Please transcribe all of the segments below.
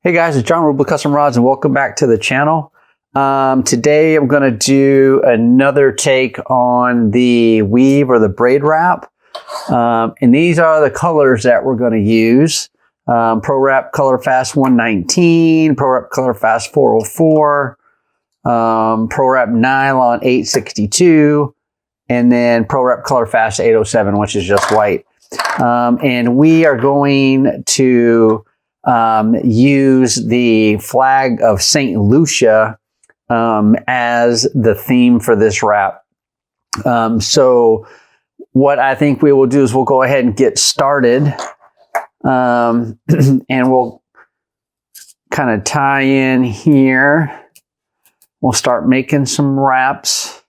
Hey guys, it's John ReelBlue Custom Rods and welcome back to the channel. Today I'm going to do another take on the weave or the braid wrap. And these are the colors that we're going to use. Pro Wrap Color Fast 119, Pro Wrap Color Fast 404, Pro Wrap Nylon 862, and then Pro Wrap Color Fast 807, which is just white. And we are going to use the flag of St. Lucia as the theme for this wrap. So what I think we will do is we'll go ahead and get started, and we'll kind of tie in here. We'll start making some wraps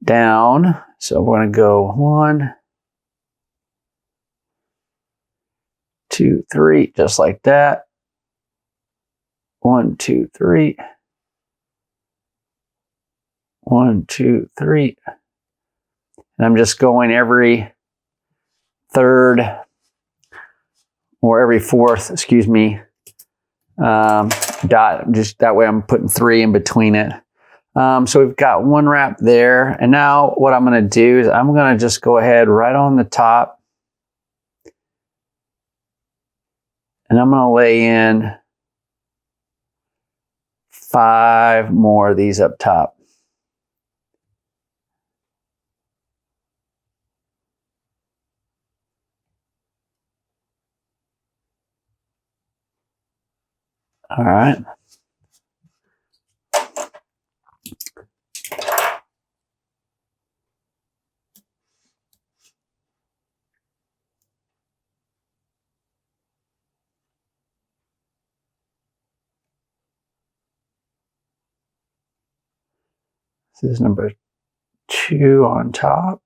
down. So we're going to go 1, 2, 3, just like that. 1, 2, 3. 1, 2, 3. And I'm just going every third or every fourth, excuse me, dot. Just that way I'm putting 3 in between it. So we've got one wrap there. And now what I'm going to do is I'm going to just go ahead right on the top. And I'm going to lay in 5 more of these up top. All right. This is number 2 on top.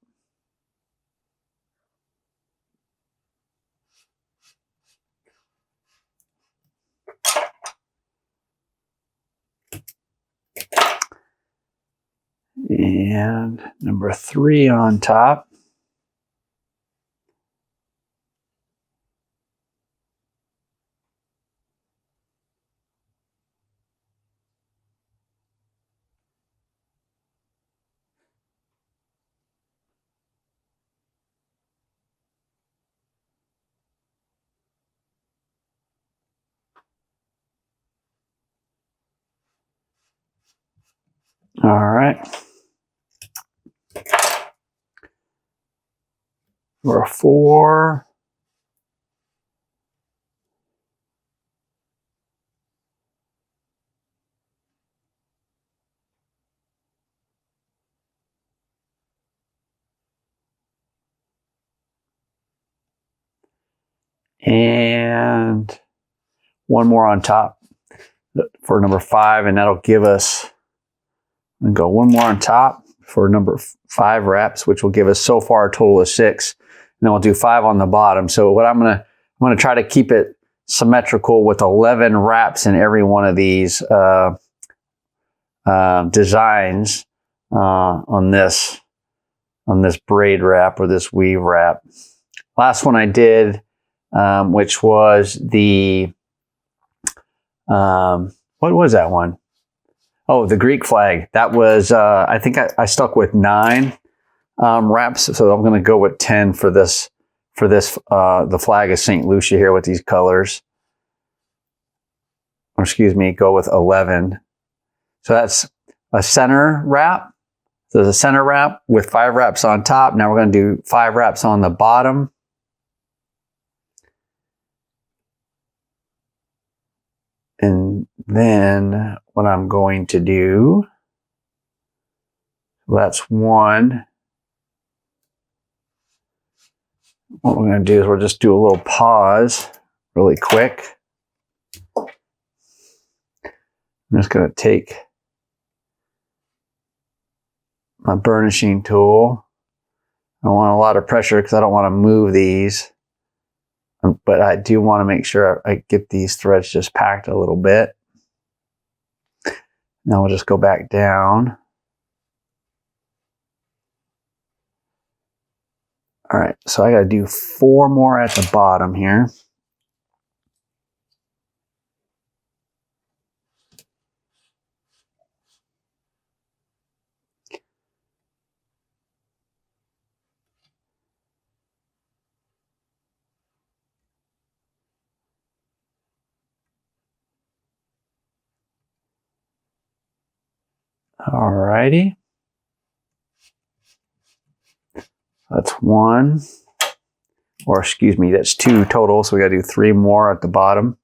And number 3 on top. All right. Number 4. And 1 more on top for number 5, and that'll give us, and go 1 more on top for number 5 wraps, which will give us so far a total of 6. And then we'll do 5 on the bottom. So what I'm gonna try to keep it symmetrical with 11 wraps in every one of these designs on this braid wrap or this weave wrap. Last one I did, which was the what was that one? Oh, the Greek flag. That was I think I stuck with 9 wraps, so I'm going to go with 10 for this. The flag of St. Lucia here with these colors. Or excuse me, go with 11. So that's a center wrap. So there's a center wrap with 5 wraps on top. Now we're going to do 5 wraps on the bottom. And then what I'm going to do, that's 1. What we're going to do is we'll just do a little pause really quick. I'm just going to take my burnishing tool. I don't want a lot of pressure because I don't want to move these. But I do want to make sure I get these threads just packed a little bit. Now we'll just go back down. All right, so I got to do 4 more at the bottom here. Alrighty. That's one. Or excuse me, that's two total. So we got to do three more at the bottom.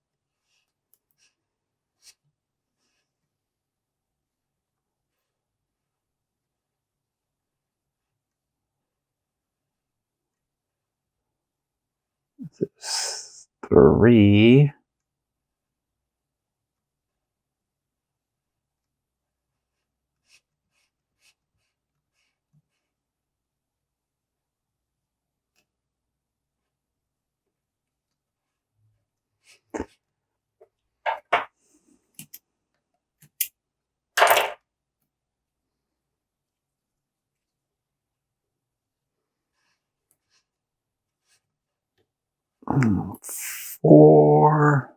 This is three. Four.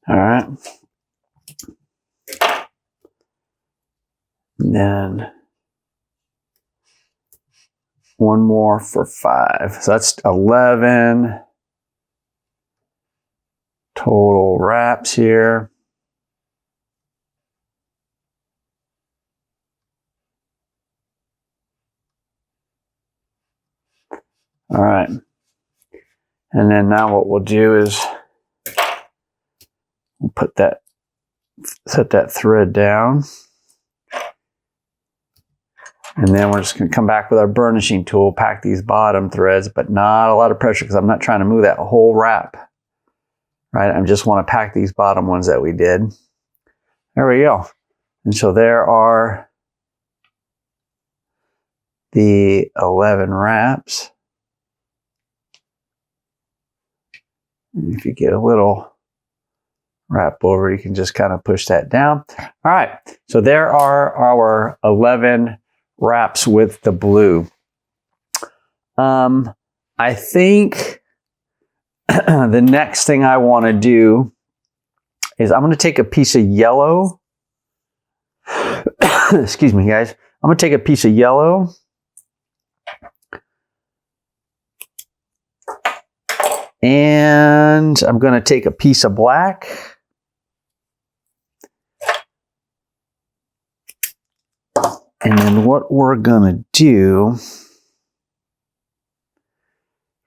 All right. And then one more for five. So that's 11 total wraps here. All right. And then now what we'll do is we'll put that, set that thread down. And then we're just going to come back with our burnishing tool, pack these bottom threads, but not a lot of pressure because I'm not trying to move that whole wrap. Right? I just want to pack these bottom ones that we did. There we go. And so there are the 11 wraps. And if you get a little wrap over, you can just kind of push that down. All right, so there are our 11 wraps with the blue. I think the next thing I want to do is I'm going to take a piece of yellow. Excuse me, guys. I'm going to take a piece of yellow. And I'm going to take a piece of black. And then what we're going to do,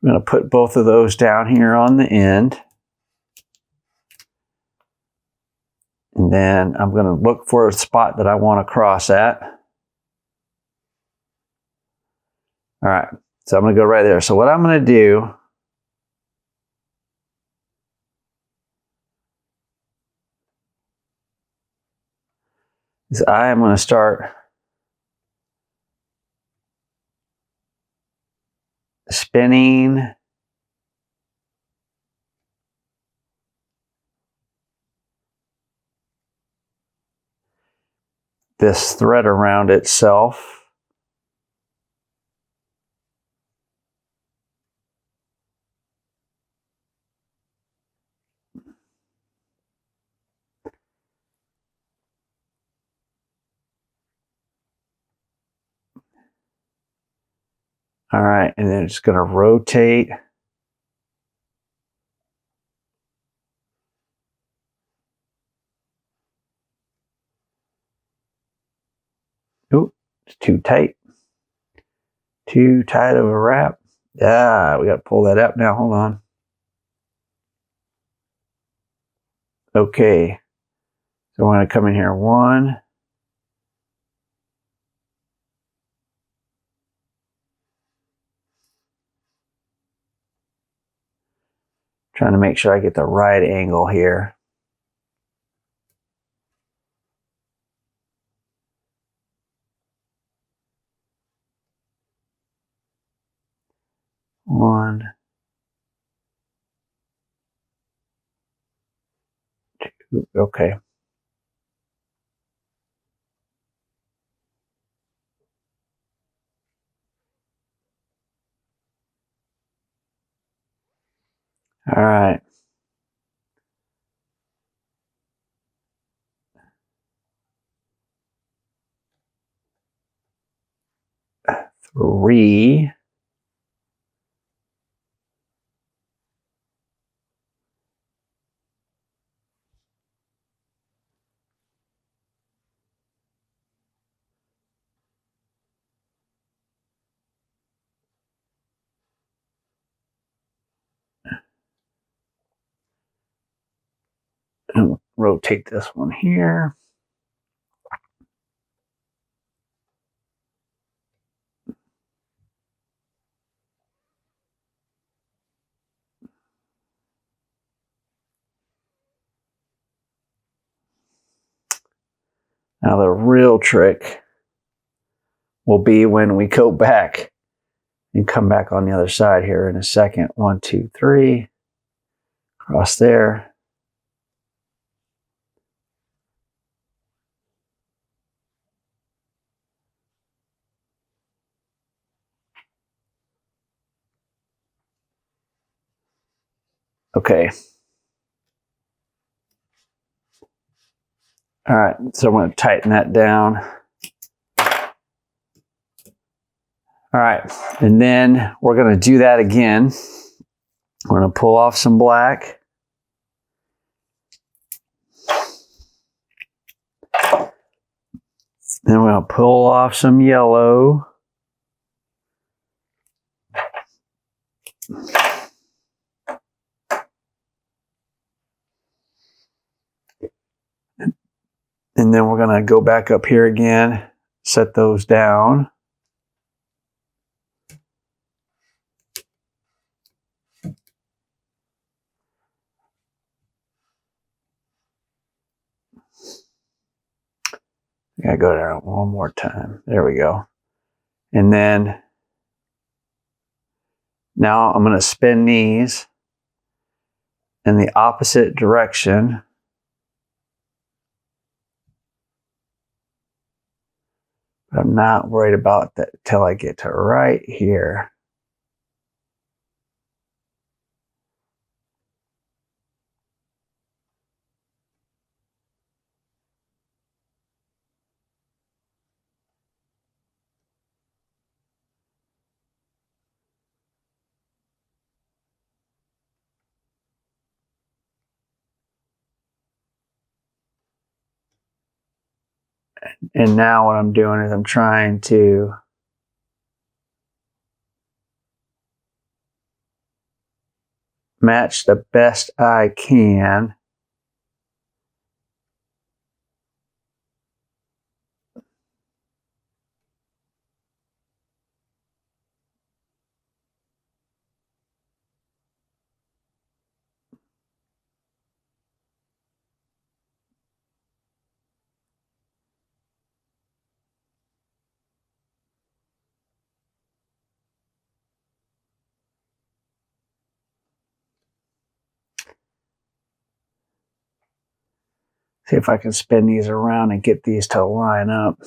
I'm going to put both of those down here on the end. And then I'm going to look for a spot that I want to cross at. All right, so I'm going to go right there. So what I'm going to do is I am going to start spinning this thread around itself. All right, and then it's going to rotate. Ooh, it's too tight. Too tight of a wrap. Yeah, we got to pull that up now. Hold on. Okay. So we're going to come in here. One. Trying to make sure I get the right angle here. One, two, okay. All right. 3. And rotate this one here. Now the real trick will be when we go back and come back on the other side here in a second. 1, 2, 3. Cross there. Okay. All right, so I'm going to tighten that down. All right, and then we're going to do that again. We're going to pull off some black. Then we're going to pull off some yellow. And then we're going to go back up here again, set those down. I gotta go there one more time. There we go. And then now I'm going to spin these in the opposite direction. But I'm not worried about that till I get to right here. And now what I'm doing is I'm trying to match the best I can. See if I can spin these around and get these to line up.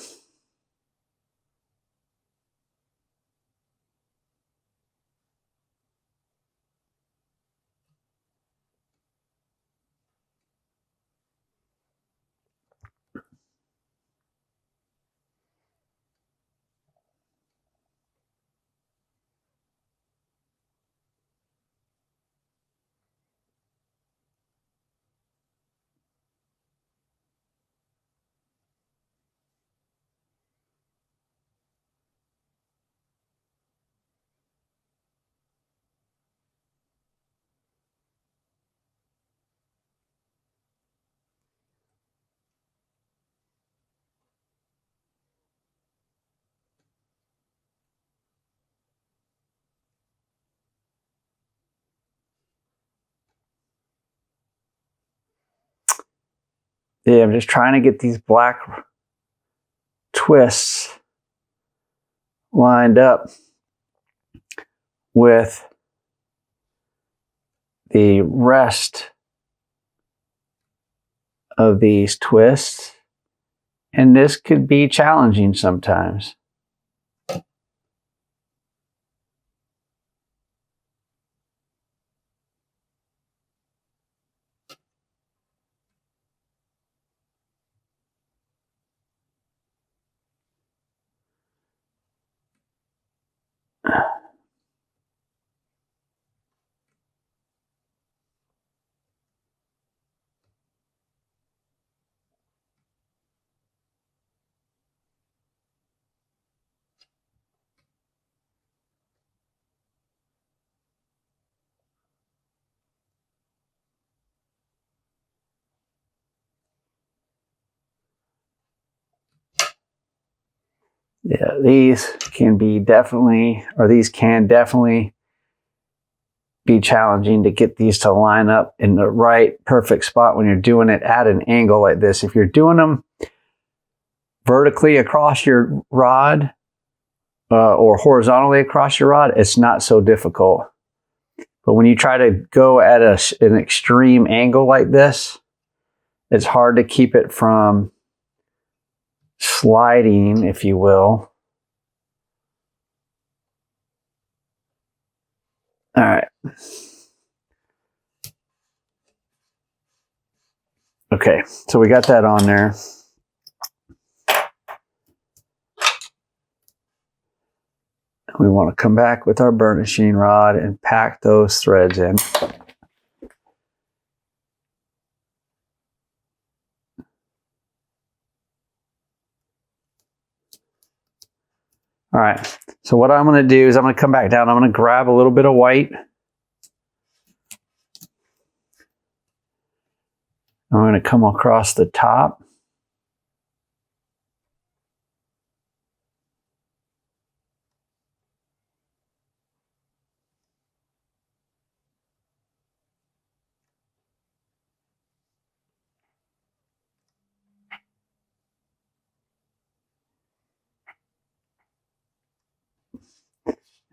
Yeah, I'm just trying to get these black twists lined up with the rest of these twists. And this could be challenging sometimes. Yeah, these can definitely be challenging to get these to line up in the right perfect spot when you're doing it at an angle like this. If you're doing them vertically across your rod or horizontally across your rod, it's not so difficult. But when you try to go at an extreme angle like this, it's hard to keep it from sliding, if you will. All right. Okay, so we got that on there. We want to come back with our burnishing rod and pack those threads in. All right, so what I'm going to do is I'm going to come back down. I'm going to grab a little bit of white. I'm going to come across the top.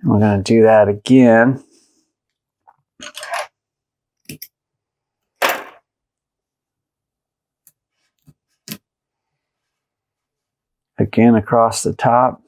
And we're going to do that again. Again across the top.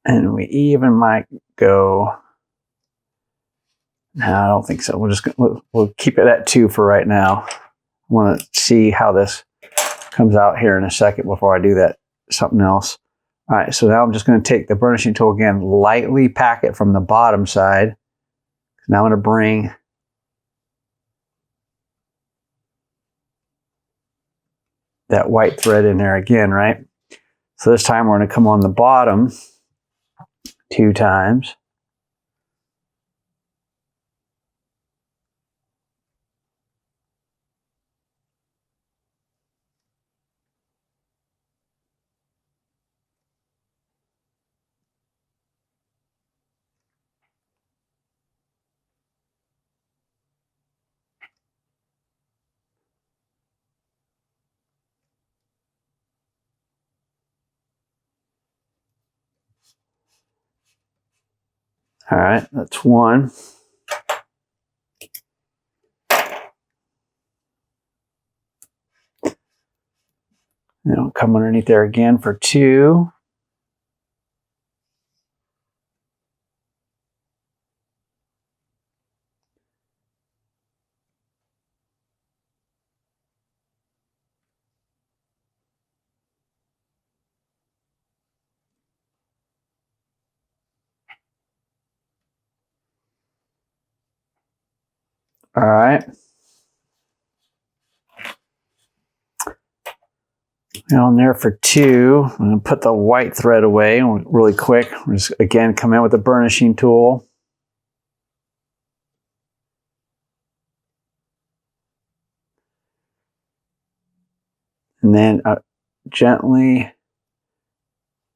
And we even might go. No, I don't think so. We'll keep it at 2 for right now. I want to see how this comes out here in a second before I do that. Something else. All right, so now I'm just going to take the burnishing tool again, lightly pack it from the bottom side. Now I'm going to bring that white thread in there again, right? So this time we're going to come on the bottom 2 times. All right, that's 1. And I'll come underneath there again for 2. All right. And on there for 2. I'm going to put the white thread away really quick. We'll just again come in with the burnishing tool. And then gently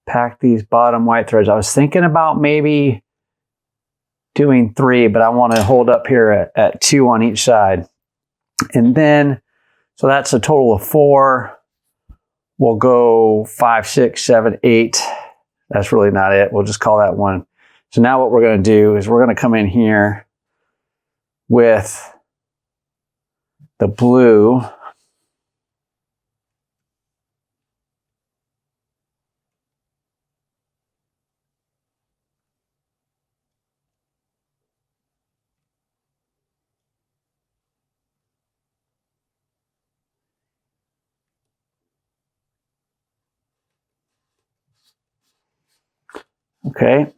pack these bottom white threads. I was thinking about maybe doing 3, but I want to hold up here at 2 on each side. And then, so that's a total of 4. We'll go 5, 6, 7, 8. That's really not it. We'll just call that 1. So now what we're going to do is we're going to come in here with the blue. Okay,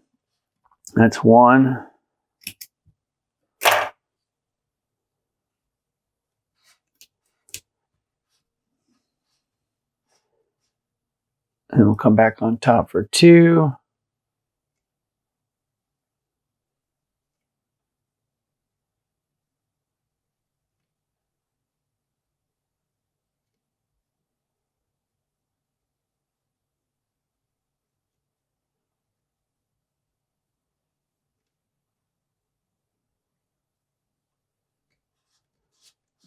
that's 1. And we'll come back on top for 2.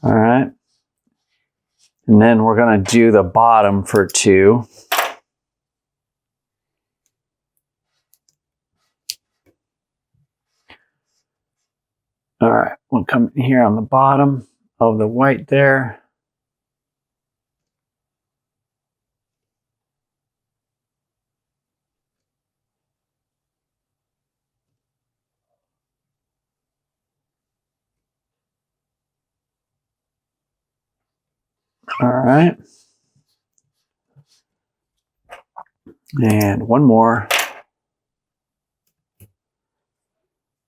All right. And then we're going to do the bottom for 2. All right, we'll come in here on the bottom of the white there. All right. And one more.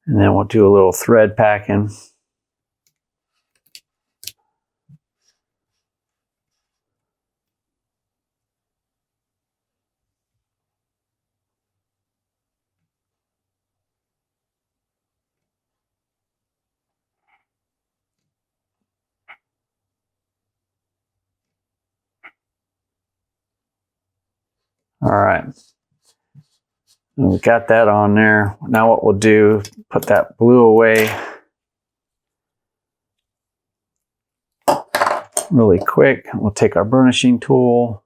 And then we'll do a little thread packing. All right. And we got that on there. Now what we'll do, put that blue away really quick. We'll take our burnishing tool,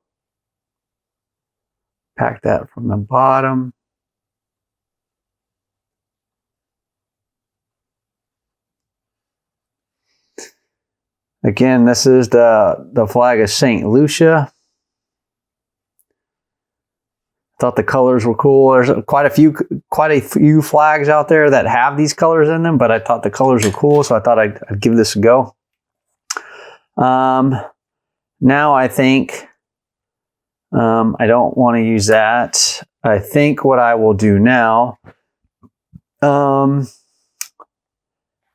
pack that from the bottom. Again, this is the flag of St. Lucia. Thought the colors were cool. There's quite a few flags out there that have these colors in them, but I thought the colors were cool, so I thought I'd give this a go. Now I think I don't want to use that. I think what I will do now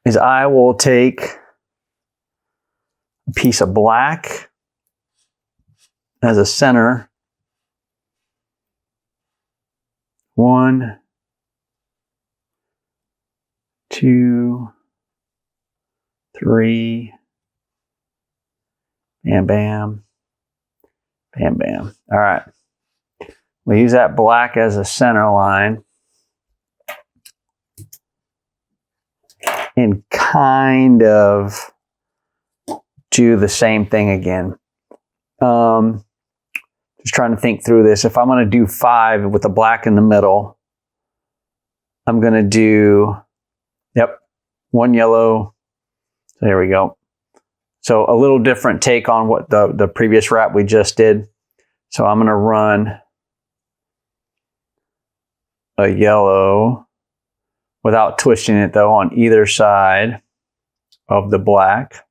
is I will take a piece of black as a center. 1, 2, 3, bam, bam, bam, bam. All right. We'll use that black as a center line and kind of do the same thing again. Just trying to think through this. If I'm going to do 5 with the black in the middle, I'm going to do, yep, 1 yellow. So there we go. So a little different take on what the previous wrap we just did. So I'm going to run a yellow without twisting it though on either side of the black.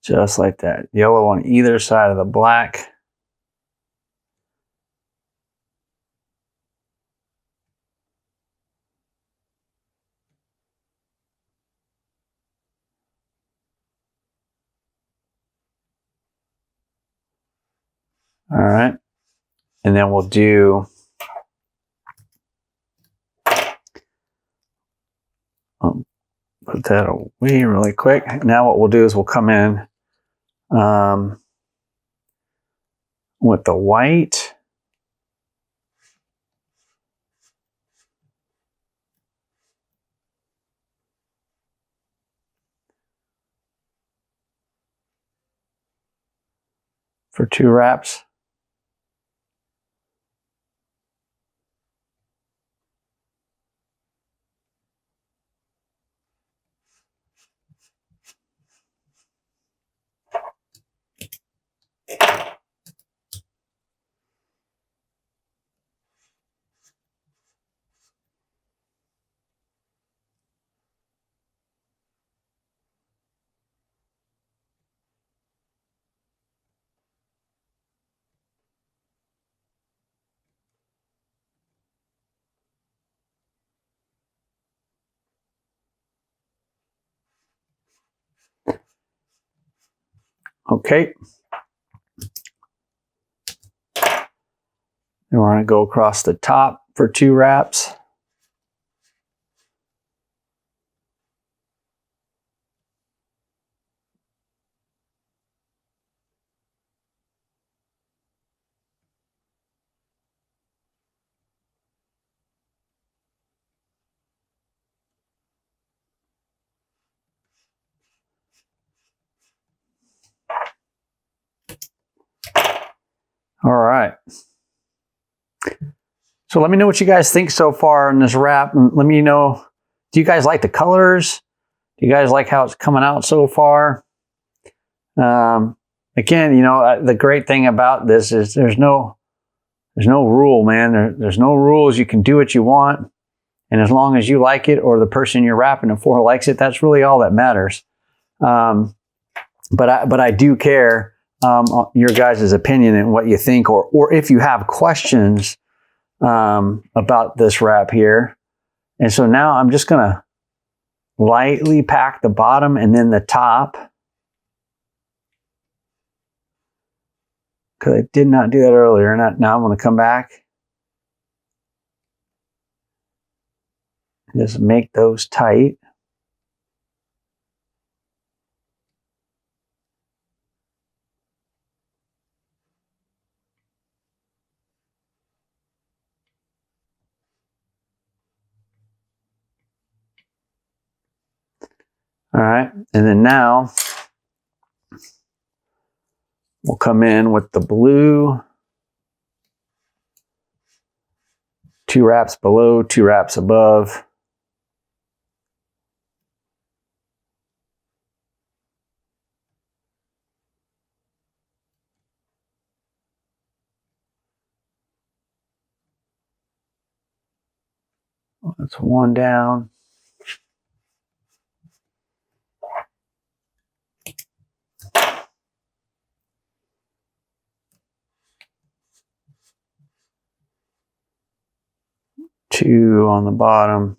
Just like that. Yellow on either side of the black. All right. And then we'll do put that away really quick. Now what we'll do is we'll come in with the white. For 2 wraps. Okay. And we're going to go across the top for 2 wraps. All right. So let me know what you guys think so far in this wrap. And let me know, do you guys like the colors? Do you guys like how it's coming out so far? Again, you know, the great thing about this is there's no rule, man. There's no rules. You can do what you want. And as long as you like it or the person you're wrapping it for likes it, that's really all that matters. But I do care your guys' opinion and what you think, or if you have questions about this wrap here. And so now I'm just going to lightly pack the bottom and then the top, because I did not do that earlier. Now I'm going to come back and just make those tight. All right, and then now we'll come in with the blue. 2 wraps below, 2 wraps above. That's 1 down. Two on the bottom.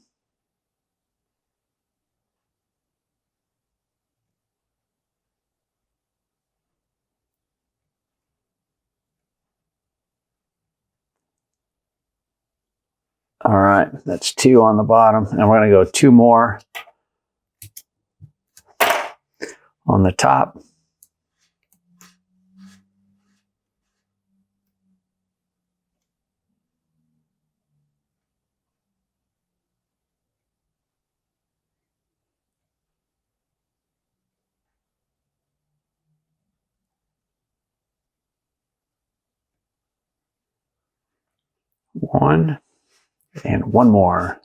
All right, that's 2 on the bottom, and we're going to go 2 more on the top. One and 1 more.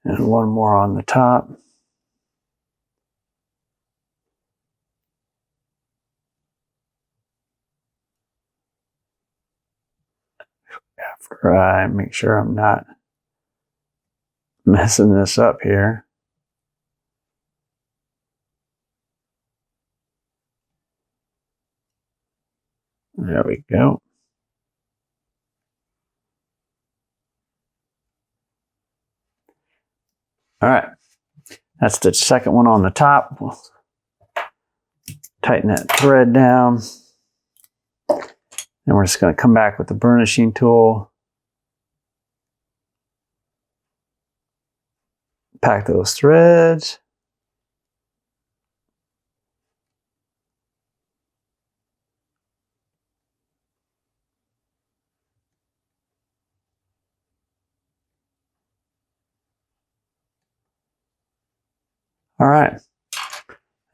And 1 more on the top. After I make sure I'm not messing this up here. There we go. All right, that's the second one on the top. We'll tighten that thread down. And we're just going to come back with the burnishing tool. Pack those threads. All right, and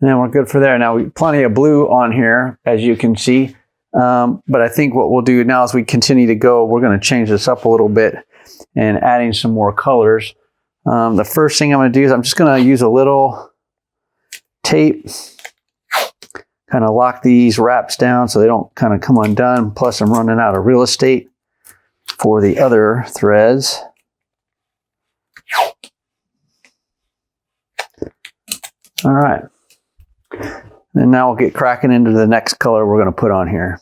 then we're good for there. Now, we plenty of blue on here, as you can see. But I think what we'll do now as we continue to go, we're going to change this up a little bit and adding some more colors. The first thing I'm going to do is I'm just going to use a little tape, kind of lock these wraps down so they don't kind of come undone. Plus, I'm running out of real estate for the other threads. All right. And now we'll get cracking into the next color we're going to put on here.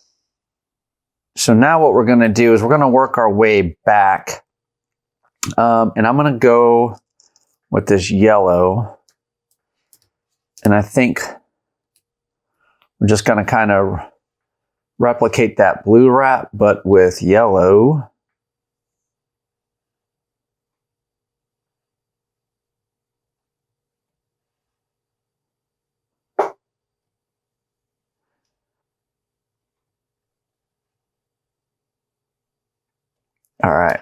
So now what we're going to do is we're going to work our way back. And I'm going to go with this yellow. And I think we're just going to kind of replicate that blue wrap, but with yellow. All right.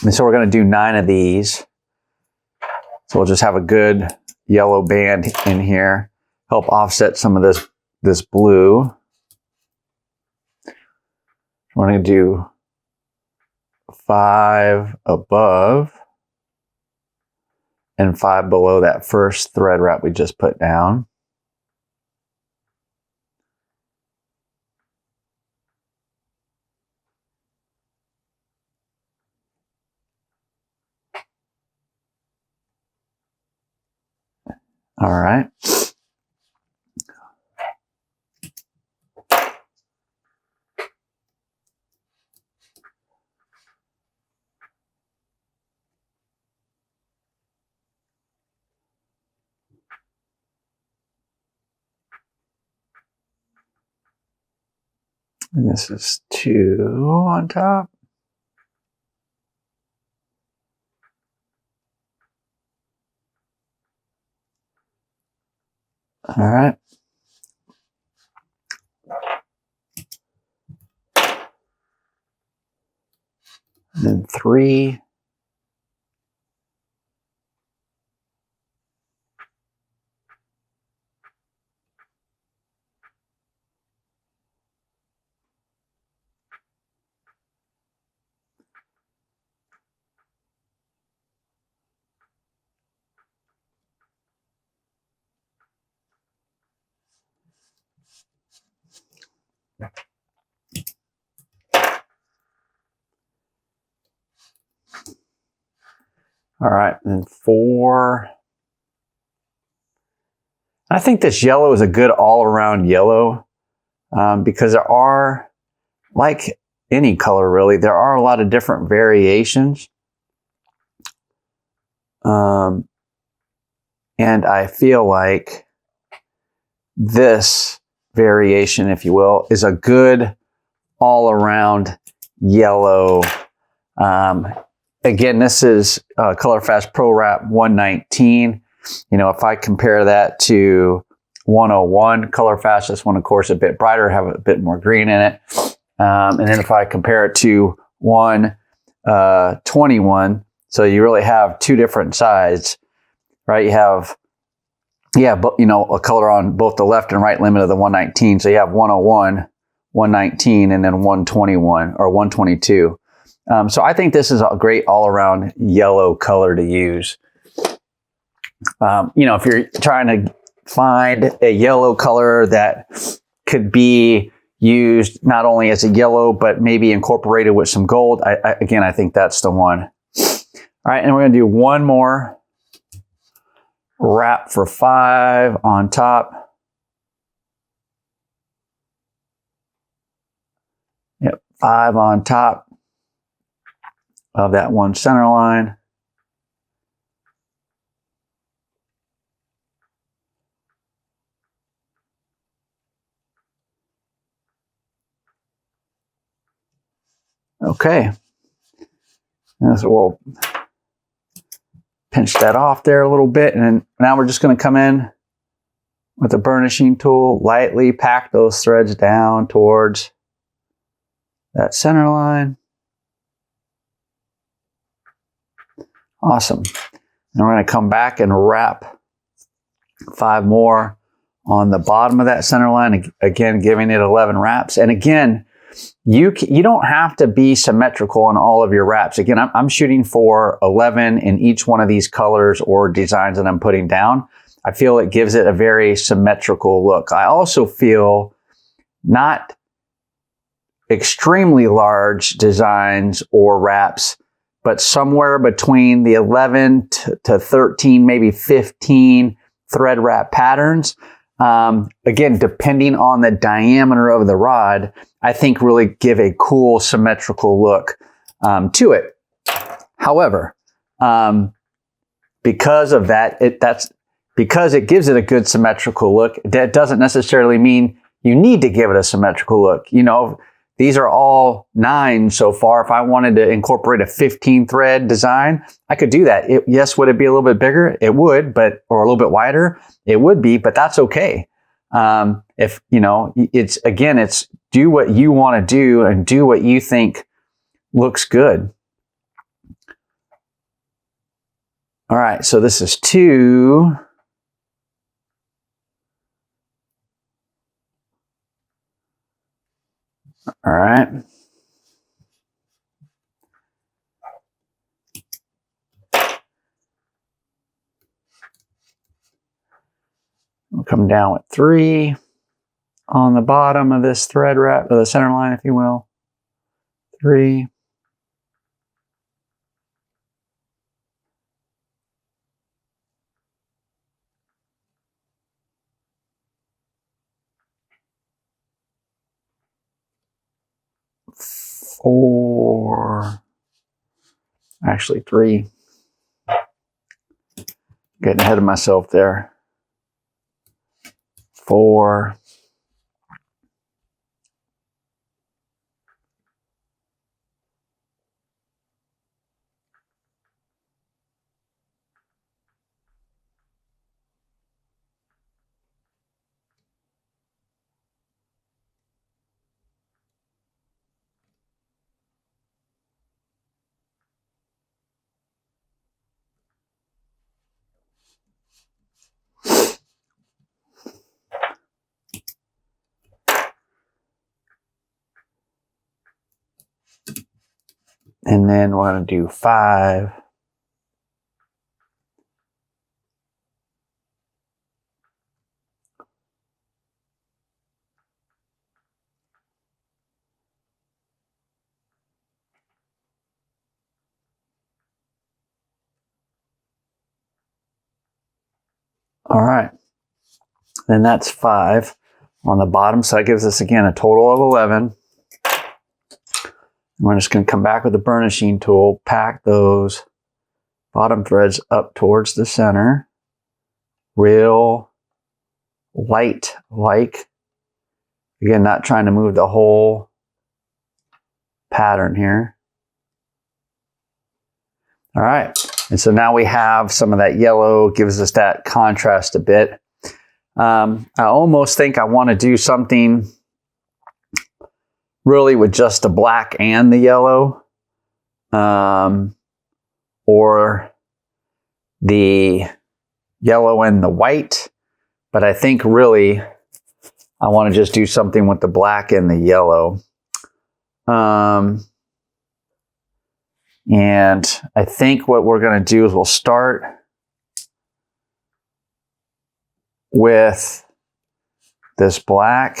And so we're going to do 9 of these. So we'll just have a good yellow band in here, help offset some of this blue. We're going to do 5 above and 5 below that first thread wrap we just put down. All right. And this is 2 on top. All right. And then 3. All right, and then 4. I think this yellow is a good all-around yellow because there are, like any color really, there are a lot of different variations. And I feel like this variation, if you will, is a good all-around yellow. Again, this is Color Fast Pro Wrap 119. You know, if I compare that to 101 Color Fast, this one, of course, a bit brighter, have a bit more green in it. And then if I compare it to 121, so you really have 2 different sides, right? You have, you know, a color on both the left and right limit of the 119. So you have 101, 119, and then 121 or 122. So I think this is a great all-around yellow color to use. You know, if you're trying to find a yellow color that could be used not only as a yellow, but maybe incorporated with some gold, again, I think that's the one. All right, and we're going to do one more wrap for 5 on top. Yep, 5 on top of that one center line. Okay. And so we'll pinch that off there a little bit. And then now we're just going to come in with the burnishing tool, lightly pack those threads down towards that center line. Awesome. And we're going to come back and wrap 5 more on the bottom of that center line, again, giving it 11 wraps. And again, you don't have to be symmetrical in all of your wraps. Again, I'm shooting for 11 in each one of these colors or designs that I'm putting down. I feel it gives it a very symmetrical look. I also feel not extremely large designs or wraps, but somewhere between the 11 to 13, maybe 15 thread wrap patterns. Again, depending on the diameter of the rod, I think really give a cool symmetrical look to it. However, because of that, because it gives it a good symmetrical look. That doesn't necessarily mean you need to give it a symmetrical look. You know, these are all 9 so far. If I wanted to incorporate a 15 thread design, I could do that. Yes, would it be a little bit bigger? It would, or a little bit wider? It would be, but that's okay. If, you know, it's do what you want to do and do what you think looks good. All right, so this is 2. All right. We'll come down with 3 on the bottom of this thread wrap, or the center line, if you will. 3. Four. Actually 3. Getting ahead of myself there. 4. And then we're going to do 5. All right. Then that's 5 on the bottom. So that gives us, again, a total of 11. We're just going to come back with the burnishing tool, pack those bottom threads up towards the center. Real light, like, again, not trying to move the whole pattern here. All right. And so now we have some of that yellow, gives us that contrast a bit. I almost think I want to do something really with just the black and the yellow, or the yellow and the white. But I think really I want to just do something with the black and the yellow. And I think what we're going to do is we'll start with this black.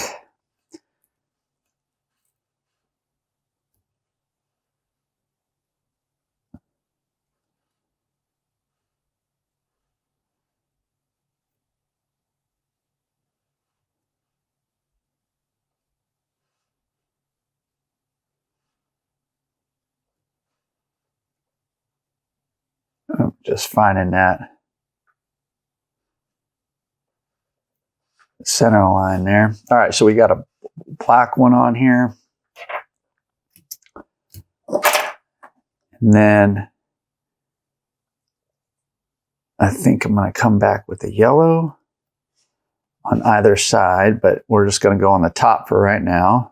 I'm just finding that center line there. All right, so we got a black one on here. And then I think I'm going to come back with the yellow on either side, but we're just going to go on the top for right now.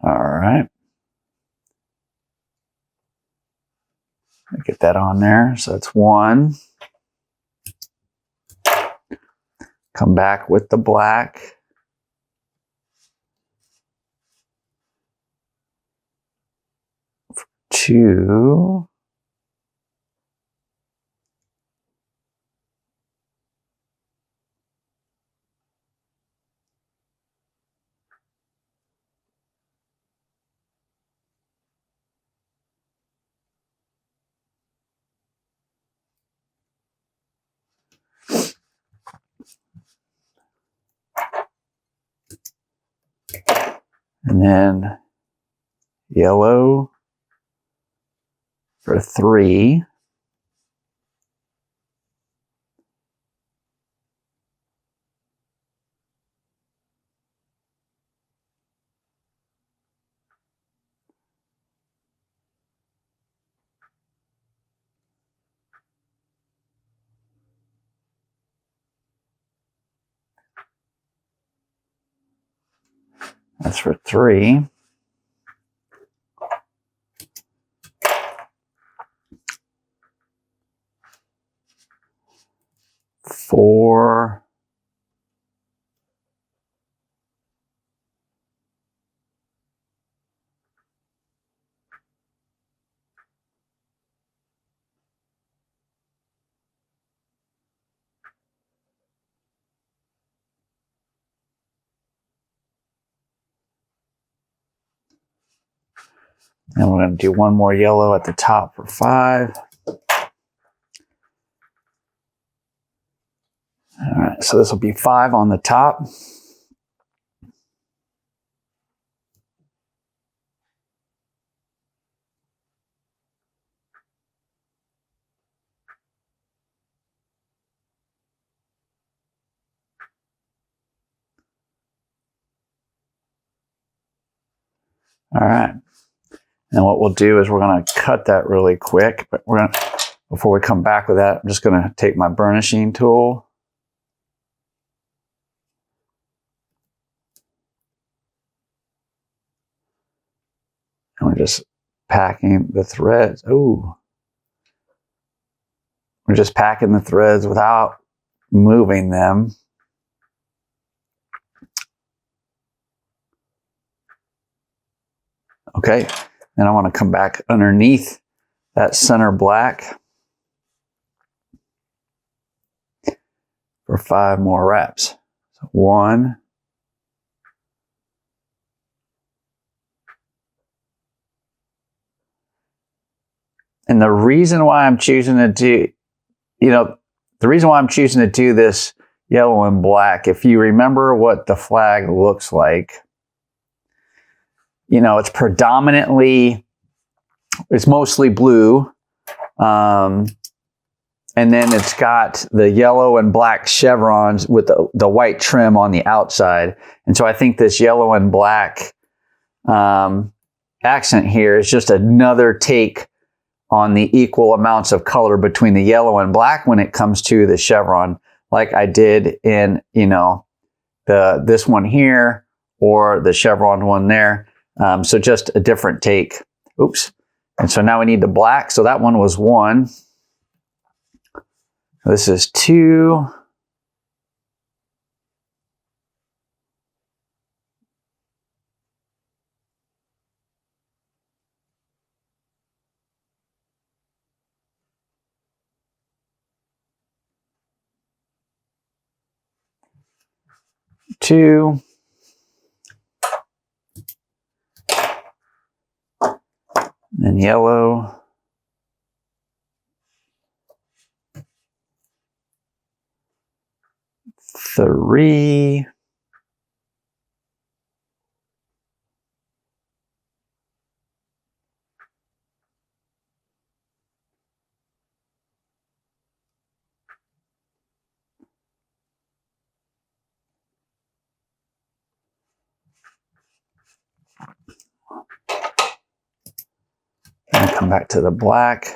All right. Get that on there. So that's 1. Come back with the black. 2. And then yellow for 3. That's for 3. Four. And we're going to do one more yellow at the top for 5. All right, so this will be 5 on the top. All right. And what we'll do is we're going to cut that really quick, but we're going to, before we come back with that, I'm just going to take my burnishing tool. And we're just packing the threads. Ooh. We're just packing the threads without moving them. Okay. Then I want to come back underneath that center black for 5 more wraps. So 1. And the reason why I'm choosing to do, the reason why I'm choosing to do this yellow and black, if you remember what the flag looks like, it's predominantly, it's mostly blue. And then it's got the yellow and black chevrons with the white trim on the outside. And so I think this yellow and black accent here is just another take on the equal amounts of color between the yellow and black when it comes to the chevron, like I did in, this one here or the chevron one there. So just a different take. Oops. And so now we need the black. So that one was 1. This is 2. And yellow. 3. And come back to the black.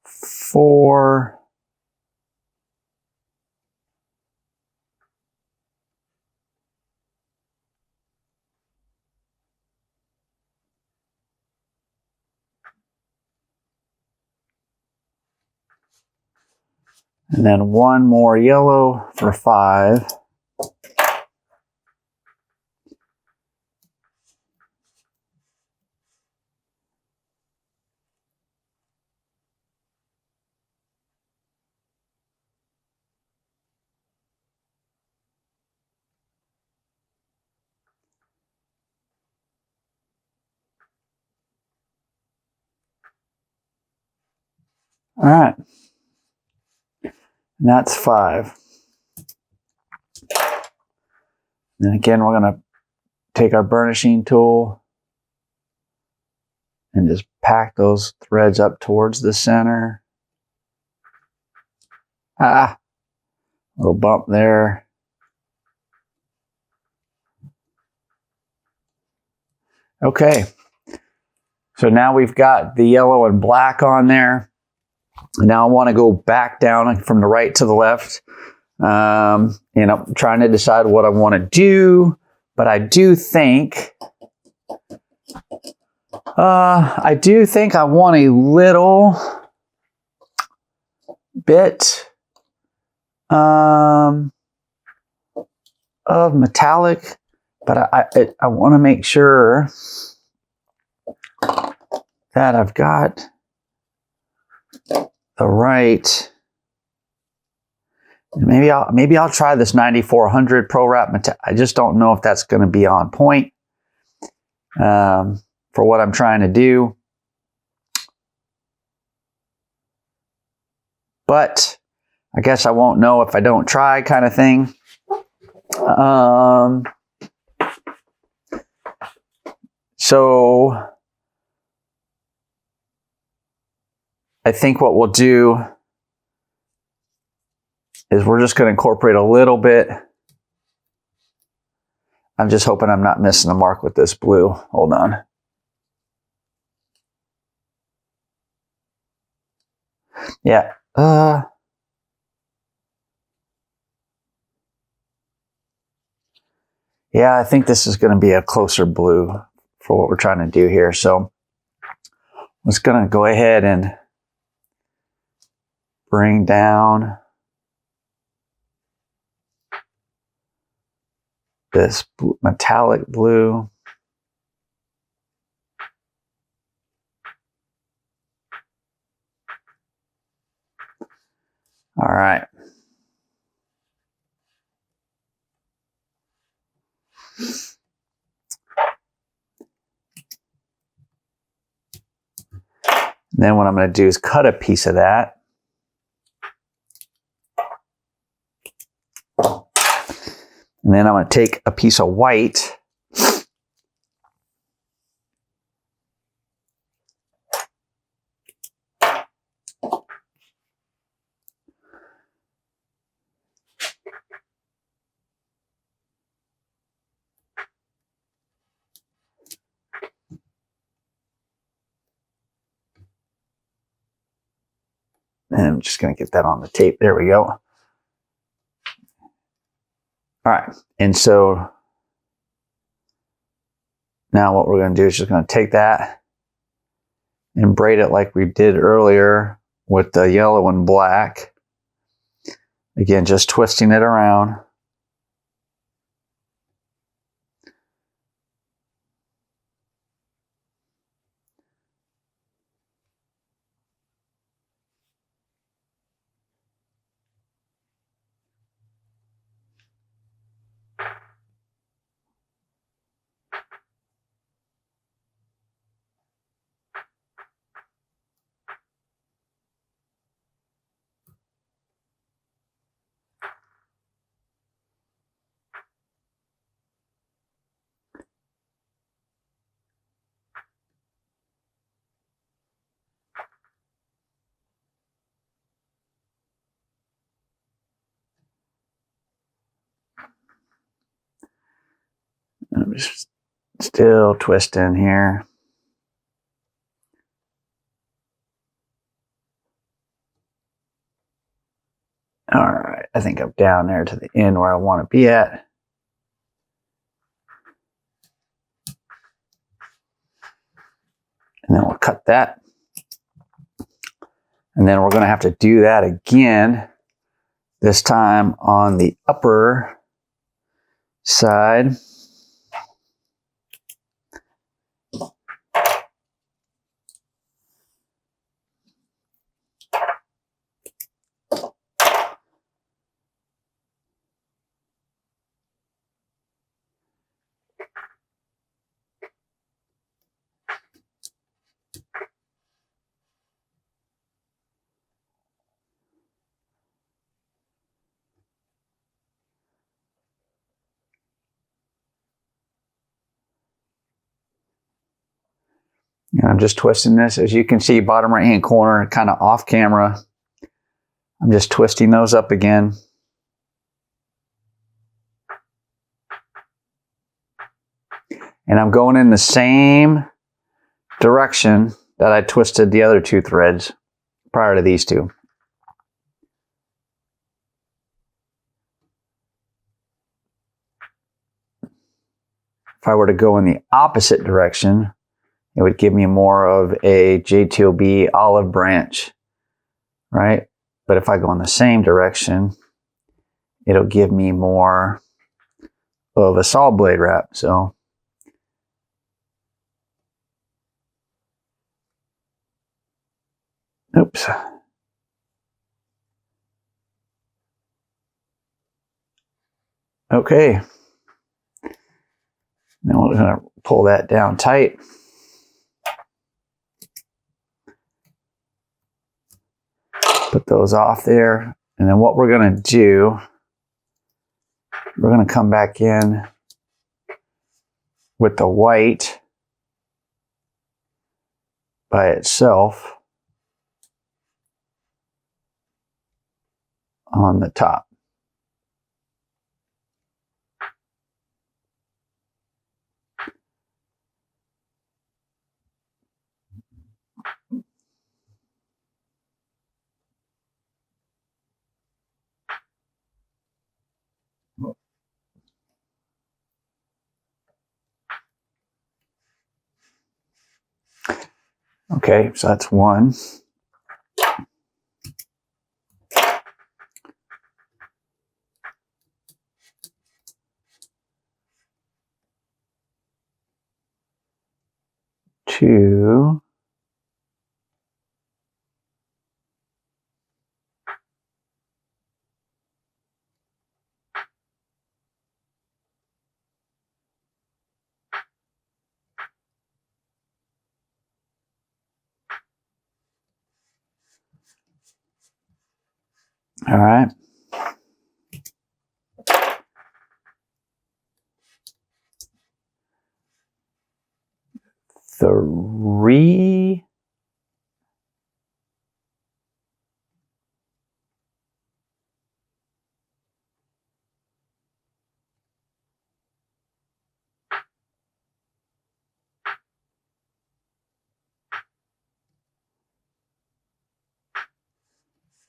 4. And then 1 more yellow for 5. All right. And that's 5. And again, we're going to take our burnishing tool and just pack those threads up towards the center. Little bump there. Okay. So now we've got the yellow and black on there. Now I want to go back down from the right to the left. I'm trying to decide what I want to do, but I do think I want a little bit of metallic, but I want to make sure that I've got the right. Maybe I'll try this 9400 Pro Wrap. I just don't know if that's going to be on point for what I'm trying to do. But I guess I won't know if I don't try, kind of thing. So I think what we'll do is we're just going to incorporate a little bit. I'm just hoping I'm not missing the mark with this blue. Hold on. Yeah. Yeah, I think this is going to be a closer blue for what we're trying to do here. So I'm just going to go ahead and bring down this metallic blue. All right. Then what I'm going to do is cut a piece of that. And then I'm going to take a piece of white and I'm just going to get that on the tape. There we go. All right. And so now what we're going to do is just going to take that and braid it like we did earlier with the yellow and black. Again, just twisting it around. I'm just still twisting here. All right, I think I'm down there to the end where I want to be at. And then we'll cut that. And then we're going to have to do that again, this time on the upper side. And I'm just twisting this. As you can see, bottom right hand corner, kind of off camera. I'm just twisting those up again. And I'm going in the same direction that I twisted the other two threads prior to these two. If I were to go in the opposite direction, it would give me more of a J2B olive branch, right? But if I go in the same direction, it'll give me more of a saw blade wrap. So oops. Okay. Now we're going to pull that down tight. Put those off there. And then what we're going to do, we're going to come back in with the white by itself on the top. Okay, so that's one. Two. All right. Three.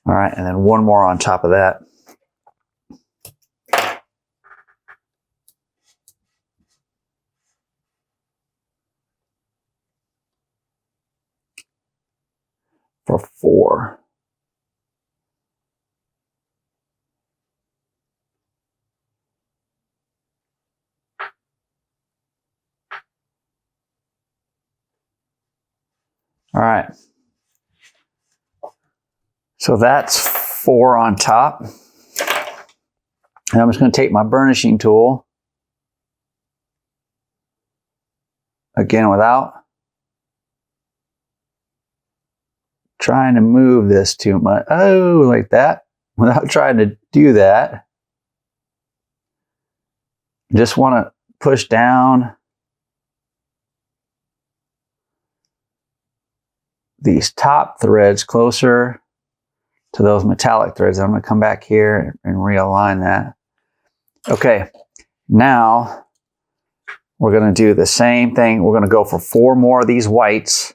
All right, and then one more on top of that. For four. All right. So that's four on top. And I'm just going to take my burnishing tool, again without trying to move this too much. Oh, like that. Without trying to do that. Just want to push down these top threads closer to those metallic threads. I'm going to come back here and realign that. Okay, now we're going to do the same thing. We're going to go for four more of these whites,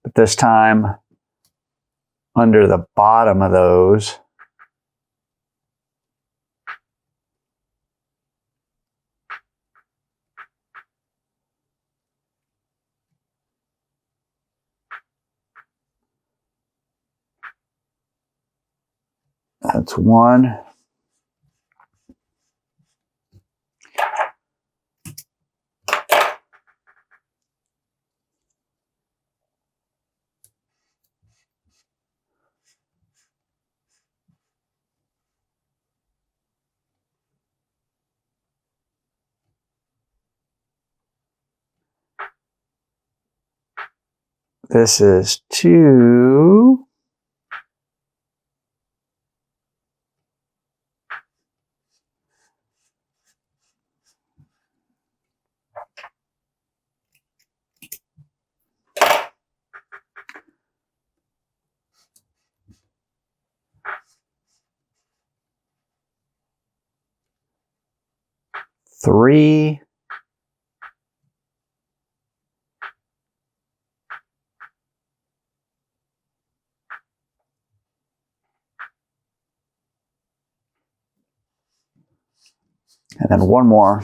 but this time under the bottom of those. That's one. This is two. 3. And then one more.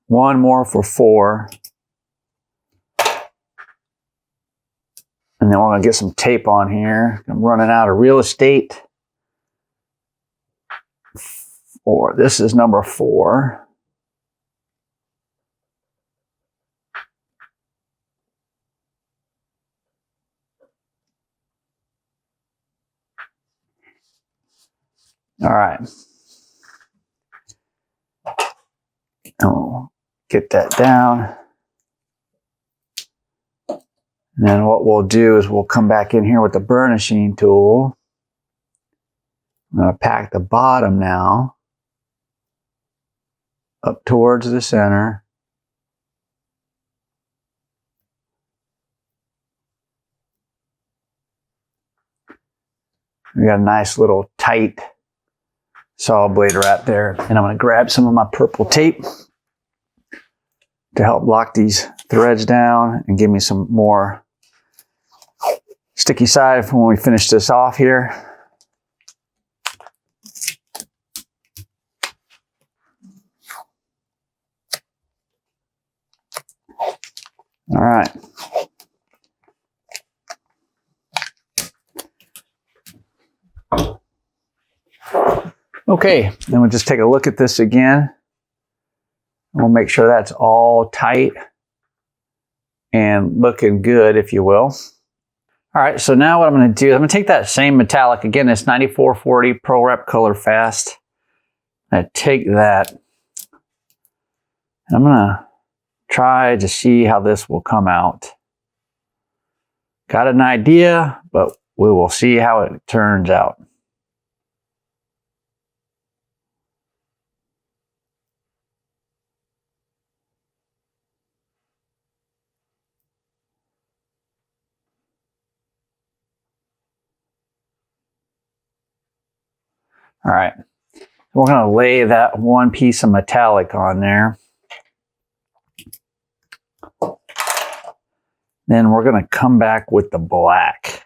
One more for 4. And then we're going to get some tape on here. I'm running out of real estate. 4. This is number 4. All right. Oh, get that down. And then what we'll do is we'll come back in here with the burnishing tool. I'm going to pack the bottom now up towards the center. We got a nice little tight saw blade wrap there. And I'm going to grab some of my purple tape to help lock these threads down and give me some more sticky side for when we finish this off here. All right. Okay, then we'll just take a look at this again. We'll make sure that's all tight and looking good, if you will. All right, so now what I'm going to do, I'm going to take that same metallic, again, it's 9440 Pro Wrap Color Fast. I'm going to take that, and I'm going to try to see how this will come out. Got an idea, but we will see how it turns out. All right, we're going to lay that one piece of metallic on there. Then we're going to come back with the black.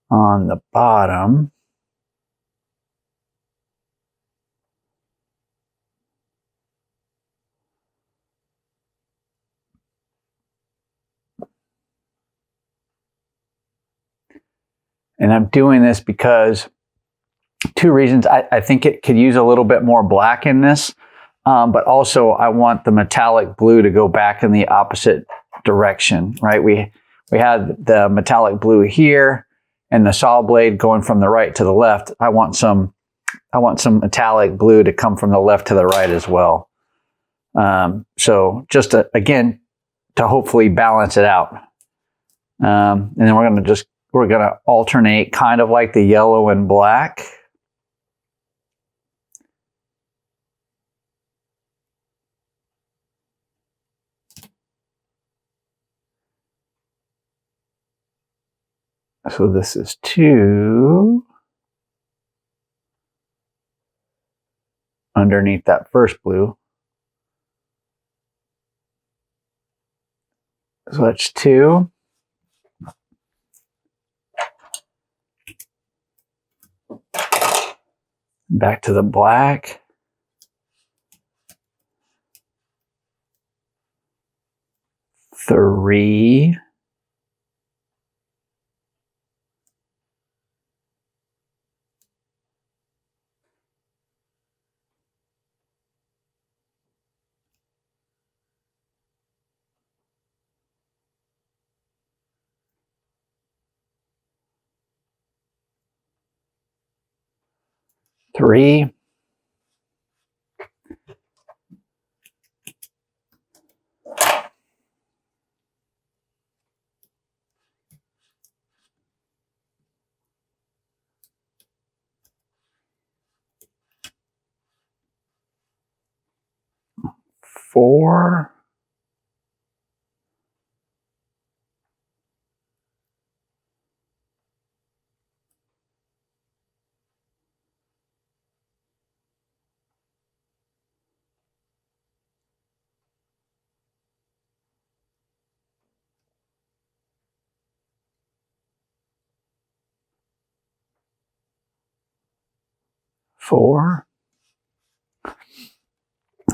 On the bottom. And I'm doing this because 2 reasons. I think it could use a little bit more black in this, but also I want the metallic blue to go back in the opposite direction, right? We had the metallic blue here and the saw blade going from the right to the left. I want some metallic blue to come from the left to the right as well. So just again, to hopefully balance it out. And then we're going to alternate kind of like the yellow and black. So this is 2 underneath that first blue. So that's 2. Back to the black. 3. Three. 4. 4.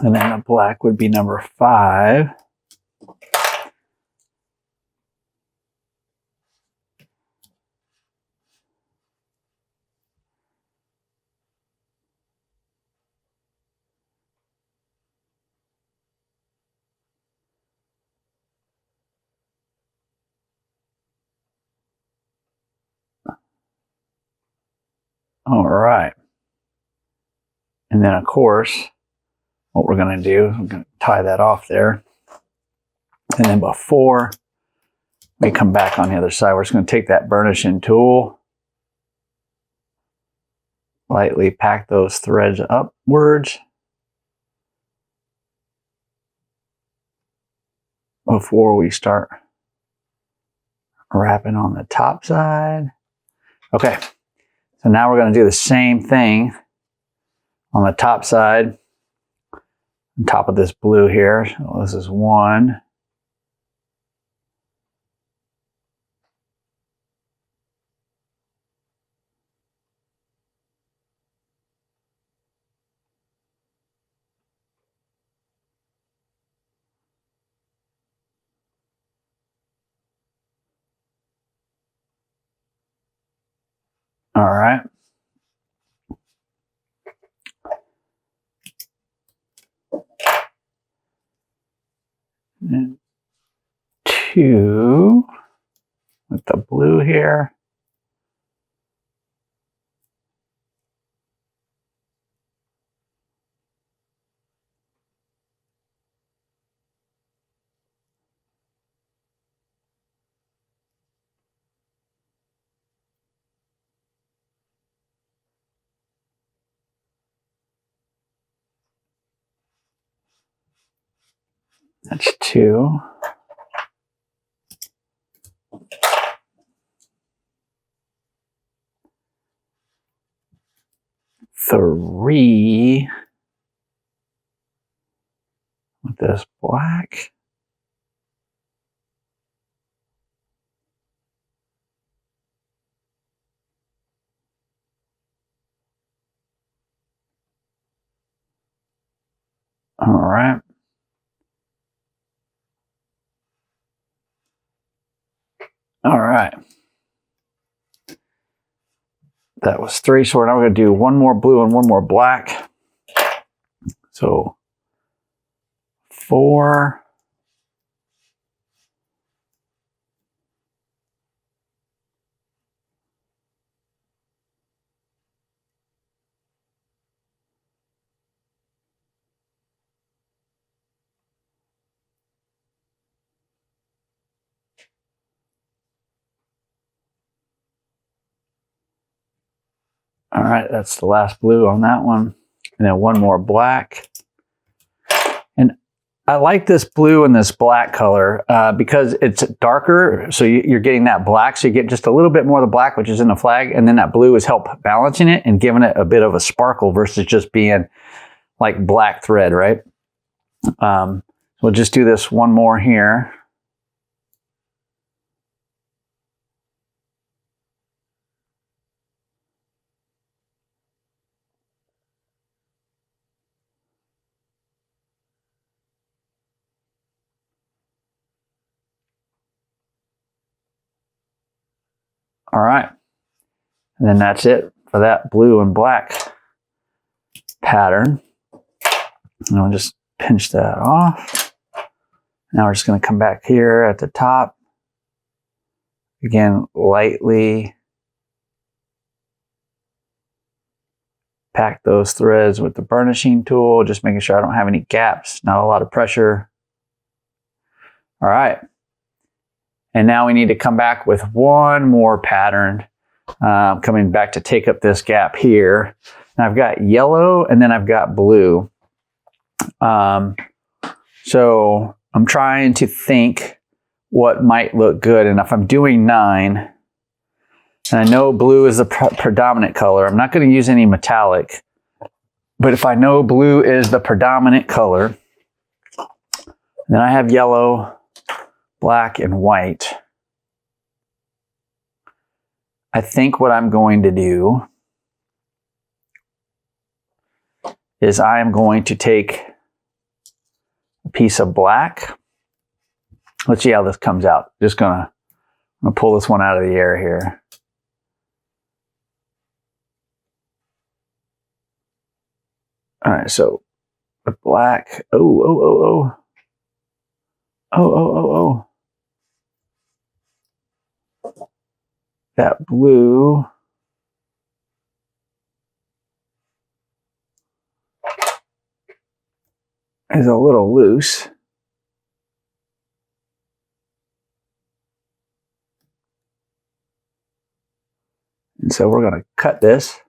And then the black would be number 5. All right. And then, of course, what we're going to do, I'm going to tie that off there. And then before we come back on the other side, we're just going to take that burnishing tool, lightly pack those threads upwards before we start wrapping on the top side. Okay, so now we're going to do the same thing on the top side, on top of this blue here. So this is 1. All right. And 2 with the blue here. That's 2. 3 with this black. All right. All right. That was 3. So now we're going to do 1 more blue and 1 more black. So 4. All right, that's the last blue on that one. And then 1 more black. And I like this blue and this black color because it's darker. So you're getting that black. So you get just a little bit more of the black, which is in the flag. And then that blue is help balancing it and giving it a bit of a sparkle versus just being like black thread, right? We'll just do this 1 more here. All right, and then that's it for that blue and black pattern. And I'll just pinch that off. Now we're just going to come back here at the top. Again, lightly pack those threads with the burnishing tool, just making sure I don't have any gaps, not a lot of pressure. All right. And now we need to come back with 1 more pattern, coming back to take up this gap here. And I've got yellow and then I've got blue. So I'm trying to think what might look good. And if I'm doing 9, and I know blue is the predominant color, I'm not going to use any metallic. But if I know blue is the predominant color, then I have yellow, black, and white. I think what I'm going to do is I am going to take a piece of black. Let's see how this comes out. I'm gonna pull this one out of the air here. All right, so the black. Oh. That blue. Is a little loose. And so we're going to cut this.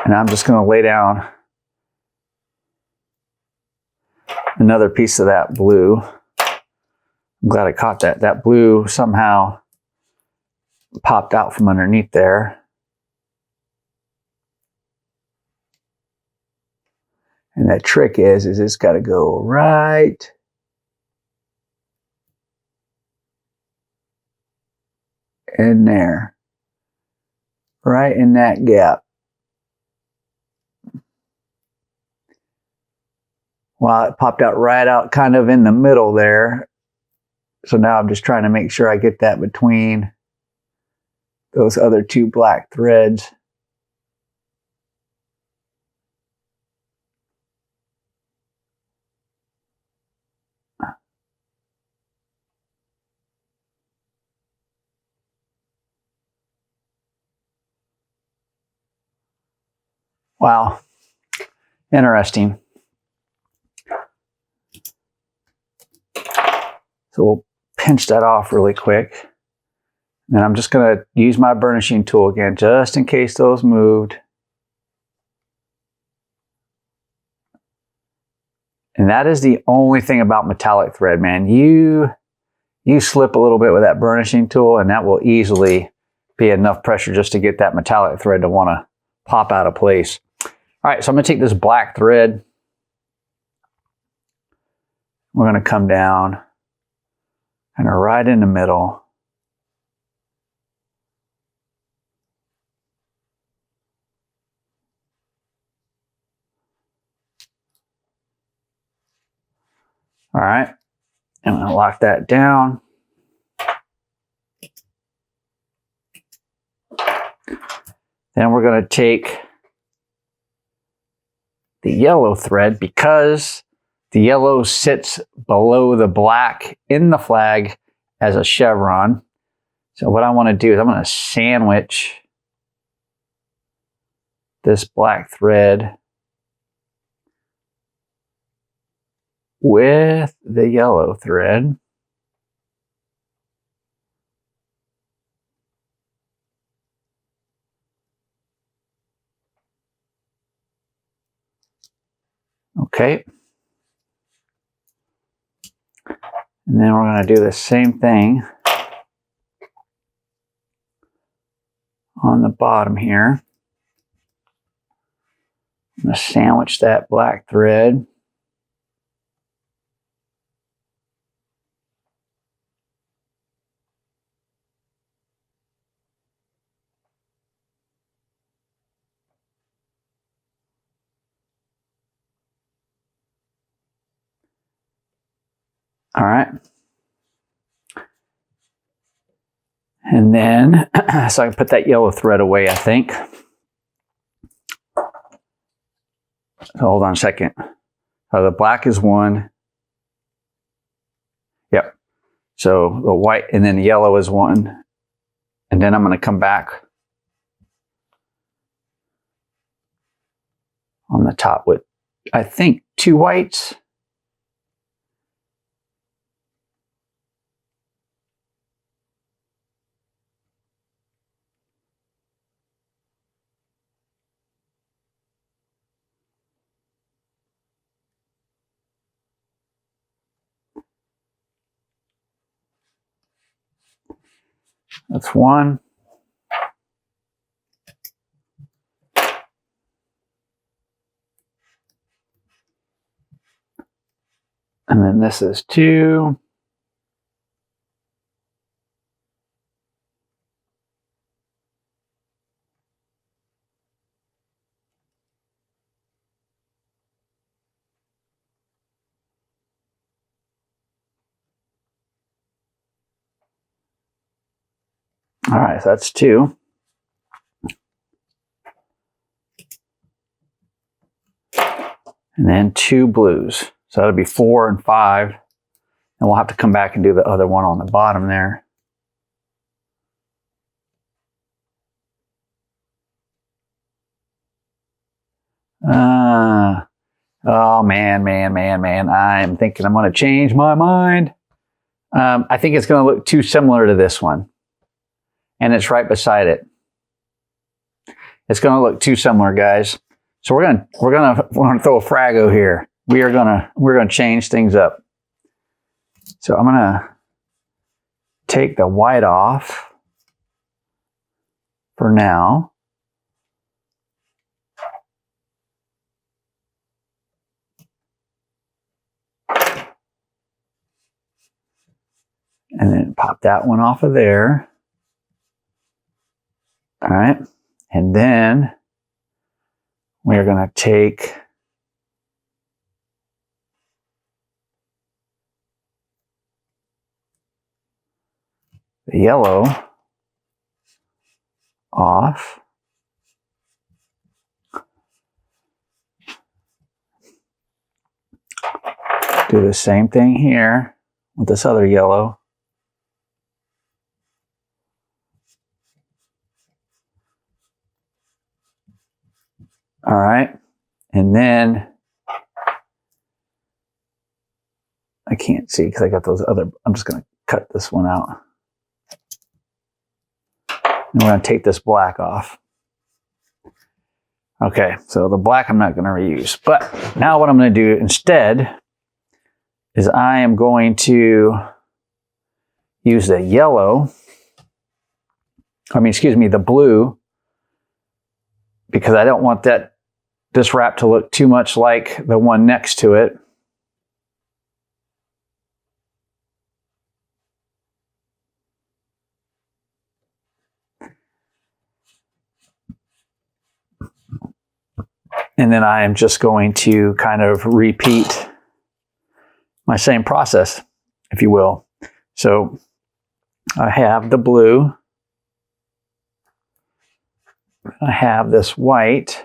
And I'm just going to lay down another piece of that blue. I'm glad I caught that. That blue somehow popped out from underneath there. And that trick is it's got to go right in there. Right in that gap. Well, it popped out right out kind of in the middle there. So now I'm just trying to make sure I get that between those other two black threads. Wow. Interesting. So we'll pinch that off really quick. And I'm just going to use my burnishing tool again, just in case those moved. And that is the only thing about metallic thread, man. You slip a little bit with that burnishing tool, and that will easily be enough pressure just to get that metallic thread to want to pop out of place. All right, so I'm going to take this black thread. We're going to come down and right in the middle. All right, and I'm going to lock that down. Then we're going to take the yellow thread, because the yellow sits below the black in the flag as a chevron. So what I want to do is I'm going to sandwich this black thread with the yellow thread. Okay. And then we're going to do the same thing on the bottom here. I'm going to sandwich that black thread. All right. And then, so I can put that yellow thread away, I think. So hold on a second. So the black is one. Yep. So the white and then the yellow is one. And then I'm going to come back on the top with, I think, two whites. That's one. And then this is two. All right, so that's 2. And then 2 blues. So that'll be 4 and 5. And we'll have to come back and do the other one on the bottom there. Oh, man. I'm thinking I'm going to change my mind. I think it's going to look too similar to this one. And it's right beside it. It's going to look too similar, guys. So we're gonna throw a frago here. We're gonna change things up. So I'm gonna take the white off for now. And then pop that one off of there. All right. And then we're going to take the yellow off. Do the same thing here with this other yellow. All right. And then I can't see because I got those other, I'm just going to cut this one out. And we're going to take this black off. Okay, so the black I'm not going to reuse. But now what I'm going to do instead is I am going to use the yellow, the blue, because I don't want this wrap to look too much like the one next to it. And then I am just going to kind of repeat my same process, if you will. So I have the blue. I have this white.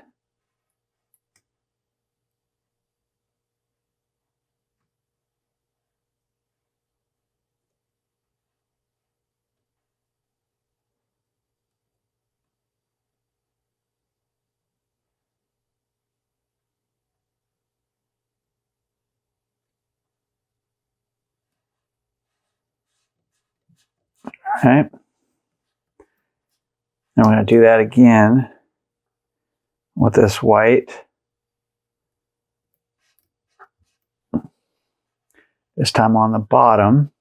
All right. I'm going to do that again with this white. This time on the bottom.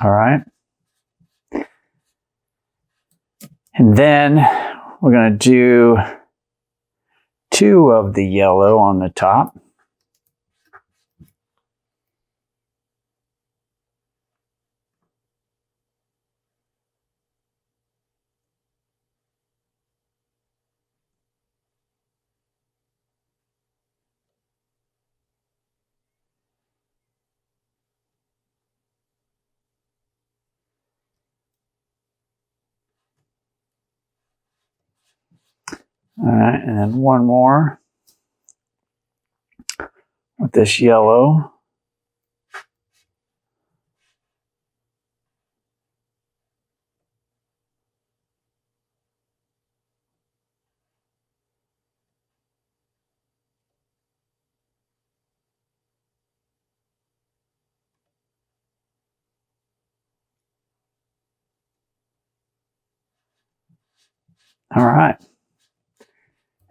All right. And then we're going to do 2 of the yellow on the top. All right, and then 1 more with this yellow. All right.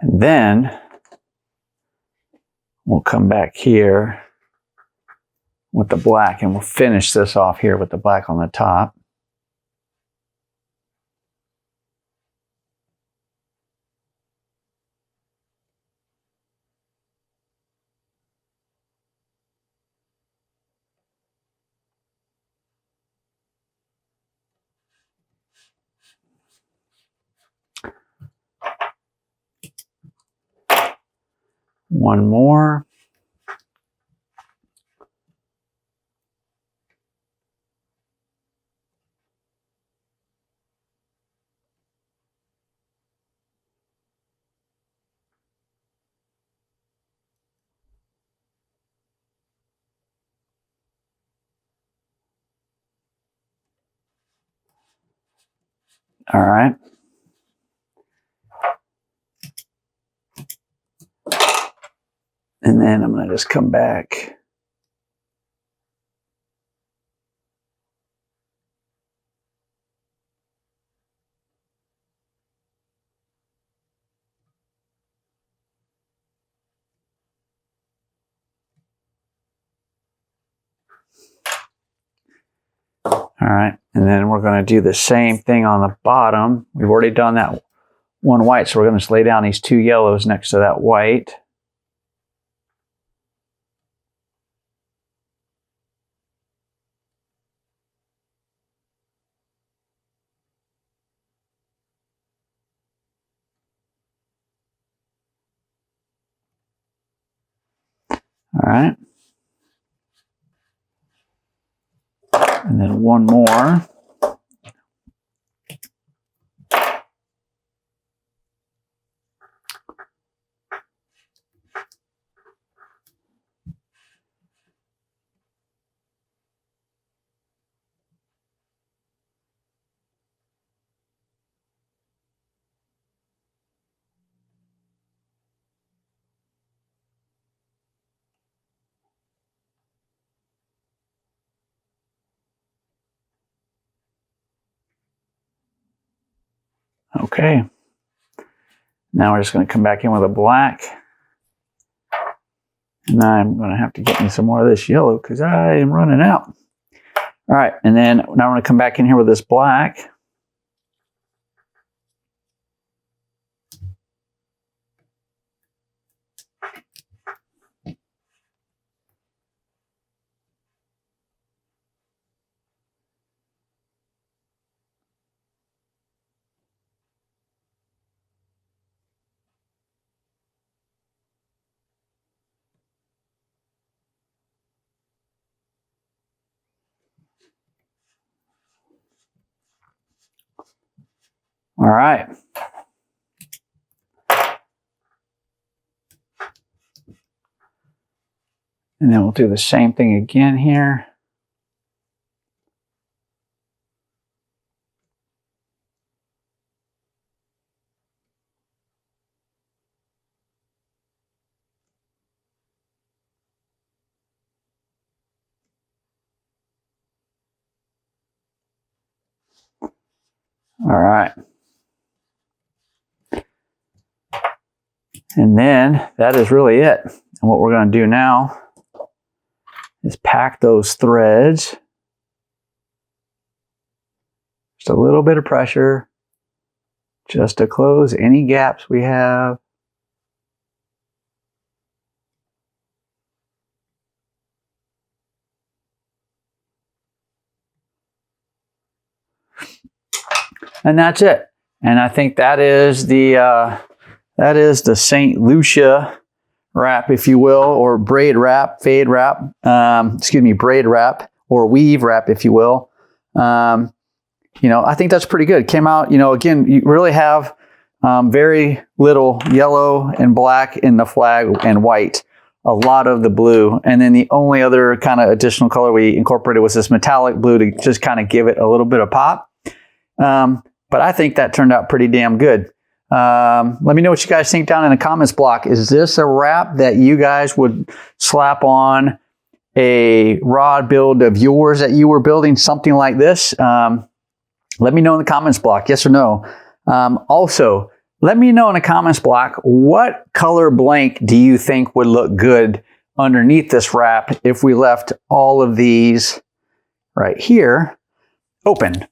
And then we'll come back here with the black and we'll finish this off here with the black on the top. One more. All right. And then I'm going to just come back. All right. And then we're going to do the same thing on the bottom. We've already done that one white, so we're going to just lay down these two yellows next to that white. All right. And then one more. Okay. Now we're just going to come back in with a black. And I'm going to have to get me some more of this yellow because I am running out. All right. And then now we're going to come back in here with this black. All right. And then we'll do the same thing again here. All right. And then that is really it. And what we're going to do now is pack those threads. Just a little bit of pressure just to close any gaps we have. And that's it. And I think that is the St. Lucia wrap, if you will, or braid wrap, fade wrap, braid wrap, or weave wrap, if you will. You know, I think that's pretty good. Came out, you know, again, you really have very little yellow and black in the flag and white, a lot of the blue. And then the only other kind of additional color we incorporated was this metallic blue to just kind of give it a little bit of pop. But I think that turned out pretty damn good. Let me know what you guys think down in the comments block. Is this a wrap that you guys would slap on a rod build of yours that you were building, something like this? Let me know in the comments block, yes or no. Also, let me know in the comments block, what color blank do you think would look good underneath this wrap if we left all of these right here open?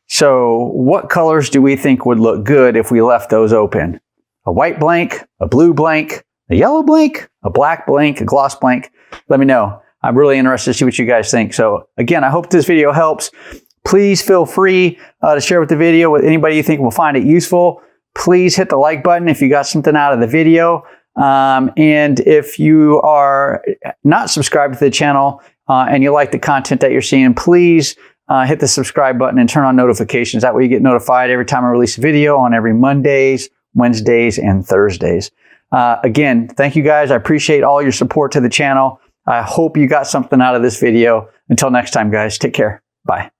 So what colors do we think would look good if we left those open? A white blank, a blue blank, a yellow blank, a black blank, a gloss blank? Let me know. I'm really interested to see what you guys think. So again, I hope this video helps. Please feel free to share with the video with anybody you think will find it useful. Please hit the like button if you got something out of the video. And if you are not subscribed to the channel and you like the content that you're seeing, please hit the subscribe button and turn on notifications. That way you get notified every time I release a video on every Mondays, Wednesdays, and Thursdays. Again, thank you guys. I appreciate all your support to the channel. I hope you got something out of this video. Until next time, guys, take care. Bye.